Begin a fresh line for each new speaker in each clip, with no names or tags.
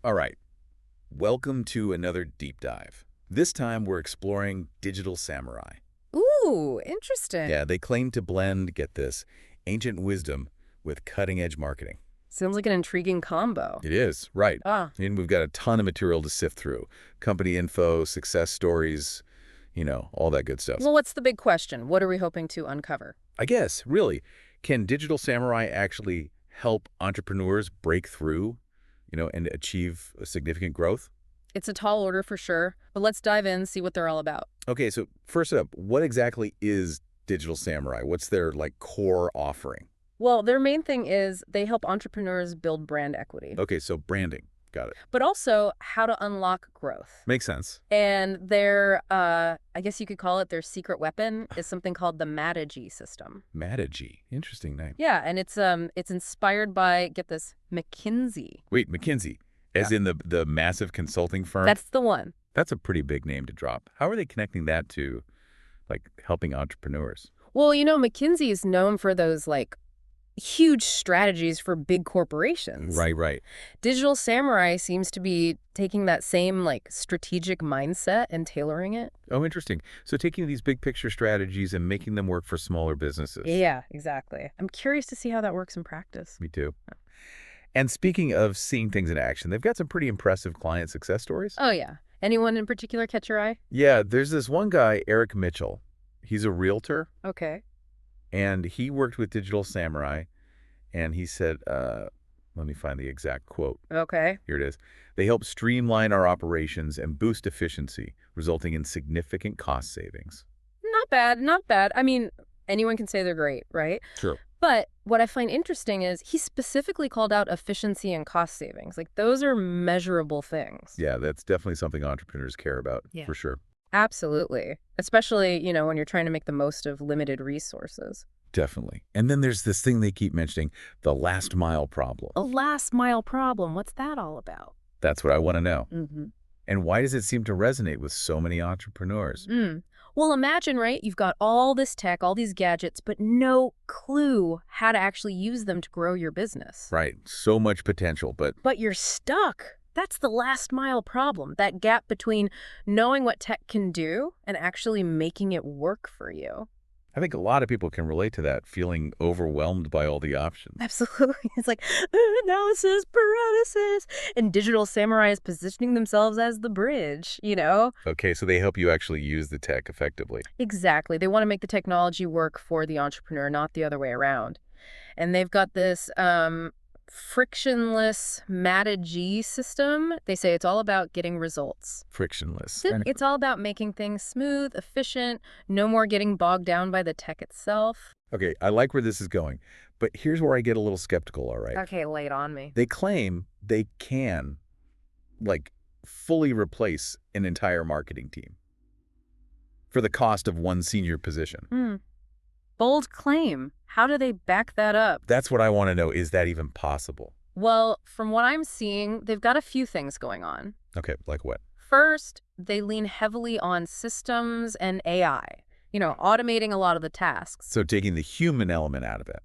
All right, welcome to another deep dive. This time we're exploring Digital Samurai.
Ooh, interesting.
Yeah, they claim to blend, get this, ancient wisdom with cutting-edge marketing.
Sounds like an intriguing combo.
It is, right.
Ah,
And we've got a ton of material to sift through. Company info, success stories, all that good stuff.
well, what's the big question? What are we hoping to uncover?
I guess, really, can Digital Samurai actually help entrepreneurs break through, and achieve a significant growth?
It's a tall order for sure, but let's dive in, see what they're all about.
Okay, so first up, what exactly is Digital Samurai? What's their core offering?
Well, their main thing is they help entrepreneurs build brand equity,
Okay, so branding. Got it.
but also how to unlock growth.
Makes sense.
And their, I guess you could call it their secret weapon is something called the Matagy System.
Matagy. Interesting name.
Yeah, and it's inspired by, get this, McKinsey.
Wait, McKinsey, as in the massive consulting firm?
That's the one.
That's a pretty big name to drop. How are they connecting that to, helping entrepreneurs?
Well, McKinsey is known for those huge strategies for big corporations.
Right, right.
Digital Samurai seems to be taking that same strategic mindset and tailoring it.
Oh, interesting. So taking these big picture strategies and making them work for smaller businesses.
Yeah, exactly. I'm curious to see how that works in practice.
Me too. And speaking of seeing things in action, they've got some pretty impressive client success stories.
Oh, yeah. Anyone in particular catch your eye?
Yeah, there's this one guy, Eric Mitchell. He's a realtor,
Okay.
and he worked with Digital Samurai, and he said, let me find the exact quote.
Okay.
Here it is. They help streamline our operations and boost efficiency, resulting in significant cost savings.
Not bad, not bad. I mean, anyone can say they're great, right?
Sure.
But what I find interesting is he specifically called out efficiency and cost savings. Those are measurable things.
Yeah, that's definitely something entrepreneurs care about,
Yeah.
for sure.
Absolutely. Especially, when you're trying to make the most of limited resources.
Definitely. And then there's this thing they keep mentioning, the last mile problem.
A last mile problem. What's that all about?
That's what I want to know.
Mm-hmm.
And why does it seem to resonate with so many entrepreneurs?
Well, imagine, right? You've got all this tech, all these gadgets, but no clue how to actually use them to grow your business.
Right. So much potential, but
But you're stuck. That's the last mile problem. That gap between knowing what tech can do and actually making it work for you.
I think a lot of people can relate to that, feeling overwhelmed by all the options.
Absolutely. It's like analysis paralysis. And Digital Samurai is positioning themselves as the bridge.
Okay, so they help you actually use the tech effectively.
Exactly. They want to make the technology work for the entrepreneur, not the other way around. And they've got this frictionless Matagy system. They say it's all about getting results.
Frictionless.
It's all about making things smooth, efficient, no more getting bogged down by the tech itself.
Okay, I like where this is going, but here's where I get a little skeptical, all right?
Okay, lay it on me.
They claim they can, fully replace an entire marketing team for the cost of one senior position.
Bold claim. How do they back that up?
That's what I want to know. Is that even possible?
Well, from what I'm seeing, they've got a few things going on.
Okay, like what?
First, they lean heavily on systems and AI, automating a lot of the tasks.
So taking the human element out of it.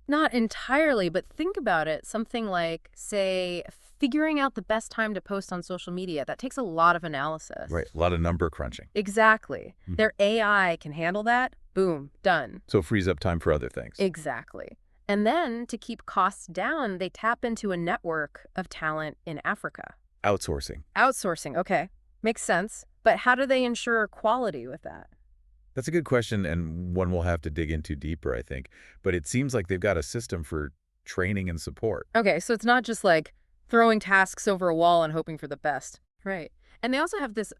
Not entirely, but think about it. Something like, say, figuring out the best time to post on social media. That takes a lot of analysis.
Right, a lot of number crunching.
Exactly. Their AI can handle that. Boom, done.
So it frees up time for other things.
Exactly. And then to keep costs down, they tap into a network of talent in Africa.
Outsourcing.
Outsourcing, okay. Makes sense. But how do they ensure quality with that?
That's a good question, and one we'll have to dig into deeper, I think. But it seems like they've got a system for training and support.
Okay, so it's not just throwing tasks over a wall and hoping for the best. Right. And they also have this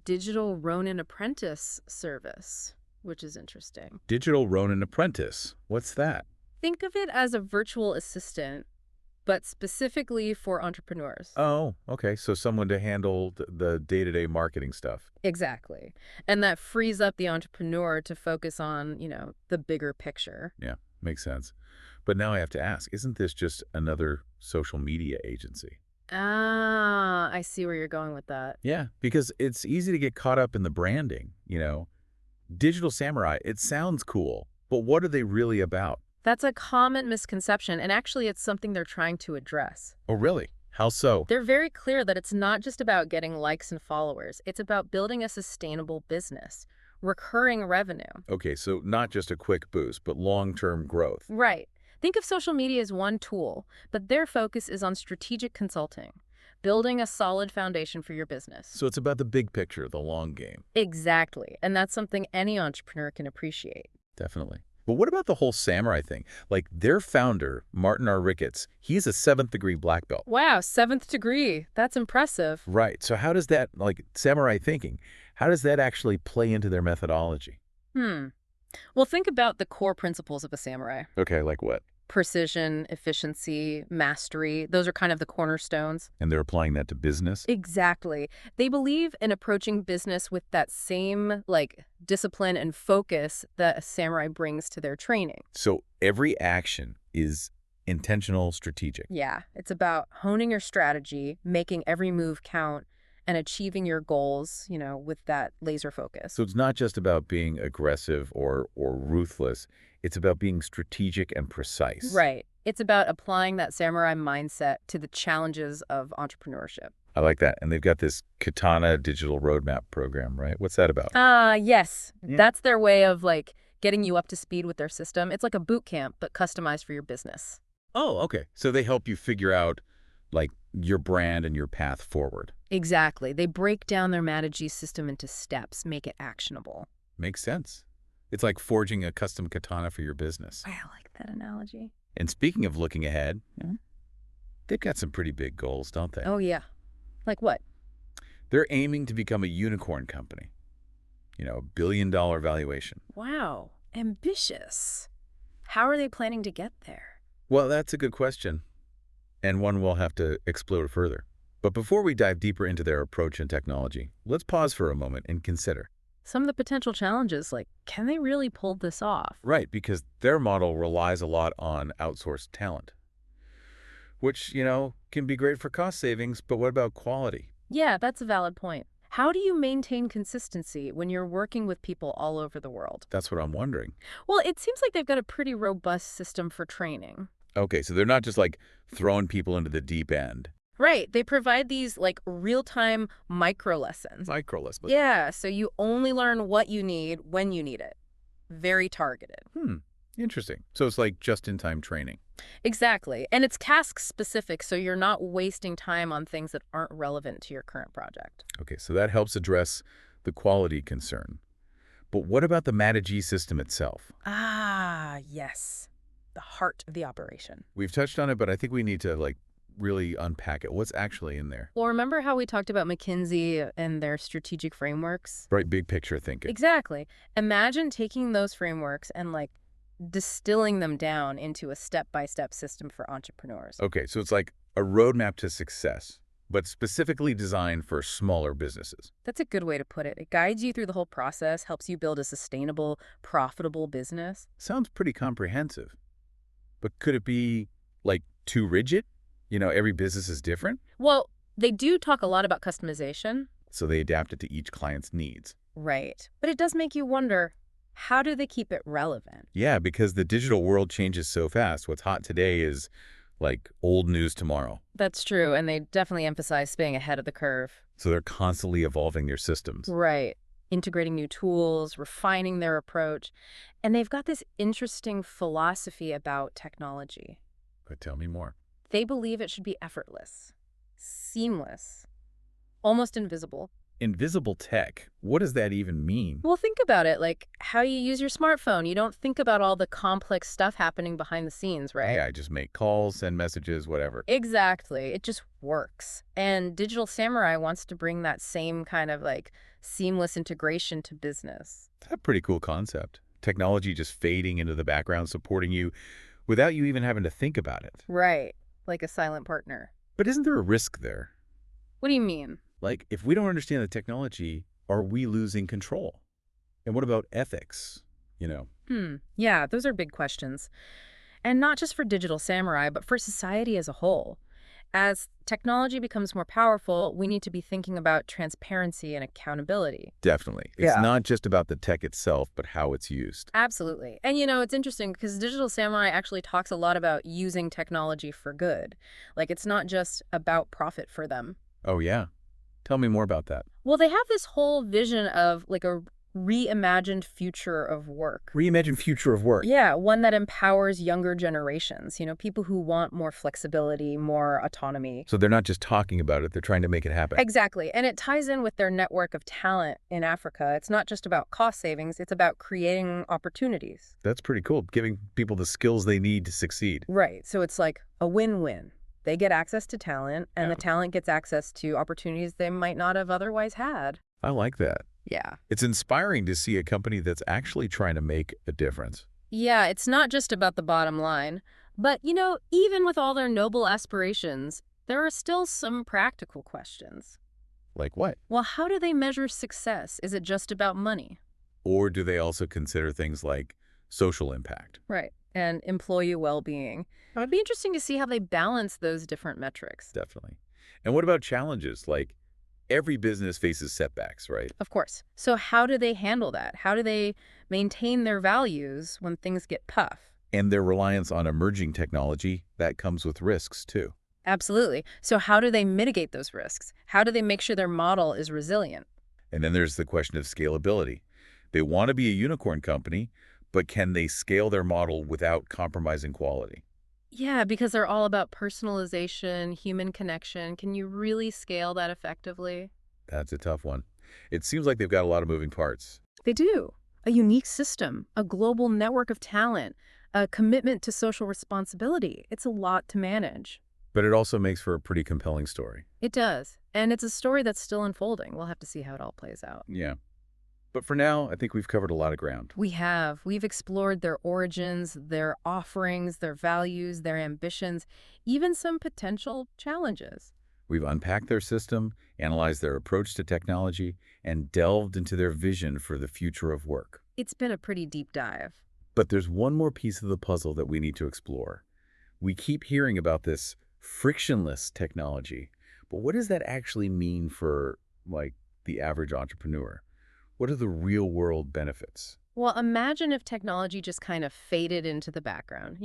Digital Ronin Apprentice service, which is interesting.
Digital Ronin Apprentice. What's that?
Think of it as a virtual assistant, but specifically for entrepreneurs.
Oh, okay. So someone to handle the day-to-day marketing stuff.
Exactly. And that frees up the entrepreneur to focus on, the bigger picture.
Yeah, makes sense. But now I have to ask, isn't this just another social media agency?
Ah, I see where you're going with that.
Yeah, because it's easy to get caught up in the branding, Digital Samurai, it sounds cool, but what are they really about?
That's a common misconception, and actually it's something they're trying to address.
Oh, really? How so?
They're very clear that it's not just about getting likes and followers. It's about building a sustainable business, recurring revenue.
Okay, so not just a quick boost, but long-term growth.
Right. Think of social media as one tool, but their focus is on strategic consulting, building a solid foundation for your business.
So it's about the big picture, the long game.
Exactly. And that's something any entrepreneur can appreciate.
Definitely. But what about the whole samurai thing? Like their founder, Martin R. Ricketts, he's a 7th-degree black belt.
Wow, 7th degree. That's impressive.
Right. So how does that, like samurai thinking, how does that actually play into their methodology?
Well, think about the core principles of a samurai.
Okay, like what?
Precision, efficiency, mastery. Those are kind of the cornerstones.
And they're applying that to business?
Exactly. They believe in approaching business with that same, discipline and focus that a samurai brings to their training.
So every action is intentional, strategic.
Yeah, it's about honing your strategy, making every move count, and achieving your goals, with that laser focus.
So it's not just about being aggressive or ruthless. It's about being strategic and precise.
Right. It's about applying that samurai mindset to the challenges of entrepreneurship.
I like that. And they've got this Katana digital roadmap program, right? What's that about?
Yes.
Yeah.
That's their way of, getting you up to speed with their system. It's like a boot camp, but customized for your business.
Oh, okay. So they help you figure out, your brand and your path forward.
Exactly. They break down their Matagy system into steps, make it actionable.
Makes sense. It's like forging a custom katana for your business.
I like that analogy.
And speaking of looking ahead, they've got some pretty big goals, don't they?
Oh, yeah. Like what?
They're aiming to become a unicorn company. A billion-dollar valuation.
Wow. Ambitious. How are they planning to get there?
Well, that's a good question, and one we'll have to explore further. But before we dive deeper into their approach and technology, let's pause for a moment and consider.
Some of the potential challenges, can they really pull this off?
Right, because their model relies a lot on outsourced talent, which, can be great for cost savings, but what about quality?
Yeah, that's a valid point. How do you maintain consistency when you're working with people all over the world?
That's what I'm wondering.
Well, it seems like they've got a pretty robust system for training.
Okay, so they're not just throwing people into the deep end.
Right. They provide these real-time micro lessons.
Micro lessons.
Yeah, so you only learn what you need when you need it. Very targeted.
Interesting. So it's like just-in-time training.
Exactly. And it's task-specific, so you're not wasting time on things that aren't relevant to your current project.
Okay, so that helps address the quality concern. But what about the Matagy system itself?
Yes. The heart of the operation.
We've touched on it, but I think we need to really unpack it. What's actually in there?
Well, remember how we talked about McKinsey and their strategic frameworks?
Right, big picture thinking.
Exactly. Imagine taking those frameworks and distilling them down into a step-by-step system for entrepreneurs.
Okay, so it's like a roadmap to success, but specifically designed for smaller businesses.
That's a good way to put it. It guides you through the whole process, helps you build a sustainable, profitable business.
Sounds pretty comprehensive. But could it be, too rigid? Every business is different?
Well, they do talk a lot about customization.
So they adapt it to each client's needs.
Right. But it does make you wonder, how do they keep it relevant?
Yeah, because the digital world changes so fast. What's hot today is old news tomorrow.
That's true, and they definitely emphasize staying ahead of the curve.
So they're constantly evolving their systems.
Right. Integrating new tools, refining their approach. And they've got this interesting philosophy about technology.
But tell me more.
They believe it should be effortless, seamless, almost invisible.
Invisible tech, what does that even mean?
Well, think about it, how you use your smartphone. You don't think about all the complex stuff happening behind the scenes, right?
Yeah, I just make calls, send messages, whatever.
Exactly. It just works. And Digital Samurai wants to bring that same kind of seamless integration to business.
That's a pretty cool concept. Technology just fading into the background, supporting you without you even having to think about it.
Right. Like a silent partner.
But isn't there a risk there?
What do you mean?
If we don't understand the technology, are we losing control? And what about ethics?
Yeah, those are big questions. And not just for Digital Samurai, but for society as a whole. As technology becomes more powerful, we need to be thinking about transparency and accountability.
Definitely. It's
Yeah.
not just about the tech itself, but how it's used.
Absolutely. And it's interesting because Digital Samurai actually talks a lot about using technology for good. Like, it's not just about profit for them.
Oh, yeah. Tell me more about that.
Well, they have this whole vision of like a reimagined future of work.
Reimagine future of work.
Yeah, one that empowers younger generations, people who want more flexibility, more autonomy.
So they're not just talking about it, they're trying to make it happen.
Exactly. And it ties in with their network of talent in Africa. It's not just about cost savings, it's about creating opportunities.
That's pretty cool, giving people the skills they need to succeed.
Right. So it's like a win-win. They get access to talent, and
Yeah.
the talent gets access to opportunities they might not have otherwise had.
I like that.
Yeah.
It's inspiring to see a company that's actually trying to make a difference.
Yeah, it's not just about the bottom line. But, even with all their noble aspirations, there are still some practical questions.
Like what?
Well, how do they measure success? Is it just about money?
Or do they also consider things like social impact?
Right. And employee well-being. It would be interesting to see how they balance those different metrics.
Definitely. And what about challenges? Like every business faces setbacks, right?
Of course. So how do they handle that? How do they maintain their values when things get tough?
And their reliance on emerging technology, that comes with risks too.
Absolutely. So how do they mitigate those risks? How do they make sure their model is resilient?
And then there's the question of scalability. They want to be a unicorn company, but can they scale their model without compromising quality?
Yeah, because they're all about personalization, human connection. Can you really scale that effectively?
That's a tough one. It seems like they've got a lot of moving parts.
They do. A unique system, a global network of talent, a commitment to social responsibility. It's a lot to manage.
But it also makes for a pretty compelling story.
It does. And it's a story that's still unfolding. We'll have to see how it all plays out.
Yeah. But for now, I think we've covered a lot of ground.
We have. We've explored their origins, their offerings, their values, their ambitions, even some potential challenges.
We've unpacked their system, analyzed their approach to technology, and delved into their vision for the future of work.
It's been a pretty deep dive.
But there's one more piece of the puzzle that we need to explore. We keep hearing about this frictionless technology, but what does that actually mean for, like, the average entrepreneur? What are the real-world benefits?
Well, imagine if technology just kind of faded into the background,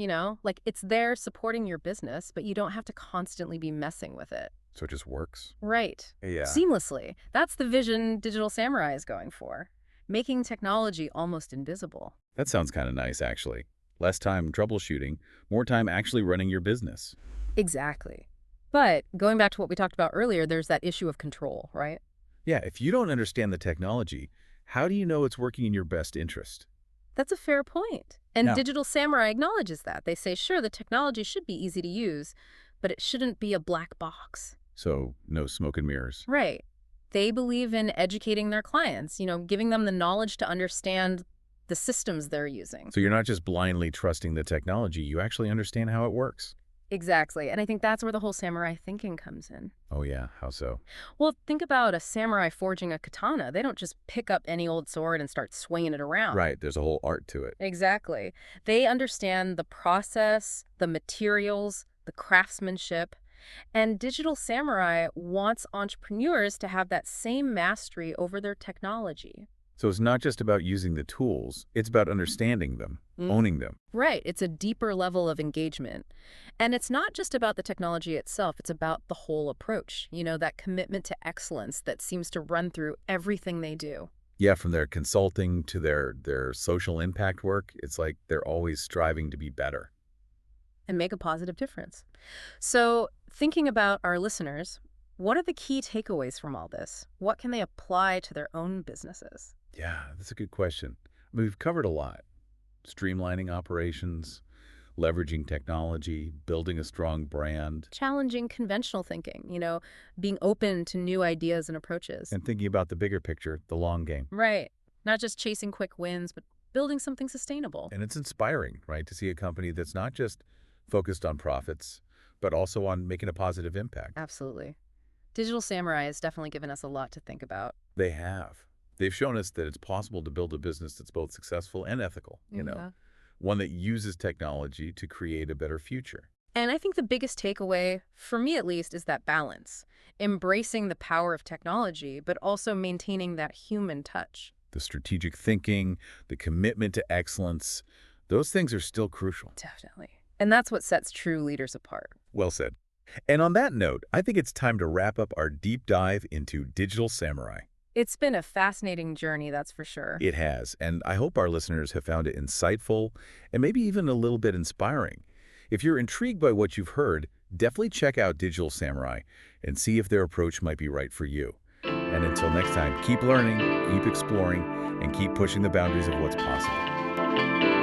Like it's there supporting your business, but you don't have to constantly be messing with it.
So it just works?
Right.
Yeah.
Seamlessly. That's the vision Digital Samurai is going for, making technology almost invisible.
That sounds kind of nice, actually. Less time troubleshooting, more time actually running your business.
Exactly. But going back to what we talked about earlier, there's that issue of control, right?
Yeah, if you don't understand the technology, how do you know it's working in your best interest?
That's a fair point. And
Yeah.
Digital Samurai acknowledges that. They say, sure, the technology should be easy to use, but it shouldn't be a black box.
So no smoke and mirrors.
Right. They believe in educating their clients, giving them the knowledge to understand the systems they're using.
So you're not just blindly trusting the technology, you actually understand how it works.
Exactly. And I think that's where the whole samurai thinking comes in.
Oh yeah, how so?
Well, think about a samurai forging a katana. They don't just pick up any old sword and start swinging it around.
Right, there's a whole art to it.
Exactly. They understand the process, the materials, the craftsmanship. And Digital Samurai wants entrepreneurs to have that same mastery over their technology.
So it's not just about using the tools, it's about understanding them, owning them.
Right. It's a deeper level of engagement. And it's not just about the technology itself. It's about the whole approach, that commitment to excellence that seems to run through everything they do.
Yeah, from their consulting to their social impact work, it's like they're always striving to be better.
And make a positive difference. So thinking about our listeners, what are the key takeaways from all this? What can they apply to their own businesses?
Yeah, that's a good question. I mean, we've covered a lot. Streamlining operations, leveraging technology, building a strong brand,
Challenging conventional thinking, being open to new ideas and approaches.
and thinking about the bigger picture, the long game.
Right. Not just chasing quick wins, but building something sustainable.
And it's inspiring, right, to see a company that's not just focused on profits, but also on making a positive impact.
Absolutely. Digital Samurai has definitely given us a lot to think about.
They have. They've shown us that it's possible to build a business that's both successful and ethical,
Yeah.
one that uses technology to create a better future.
And I think the biggest takeaway, for me at least, is that balance. Embracing the power of technology, but also maintaining that human touch.
The strategic thinking, the commitment to excellence, those things are still crucial.
Definitely. And that's what sets true leaders apart.
Well said. And on that note, I think it's time to wrap up our deep dive into Digital Samurai.
It's been a fascinating journey, that's for sure.
It has, and I hope our listeners have found it insightful and maybe even a little bit inspiring. If you're intrigued by what you've heard, definitely check out Digital Samurai and see if their approach might be right for you. And until next time, keep learning, keep exploring, and keep pushing the boundaries of what's possible.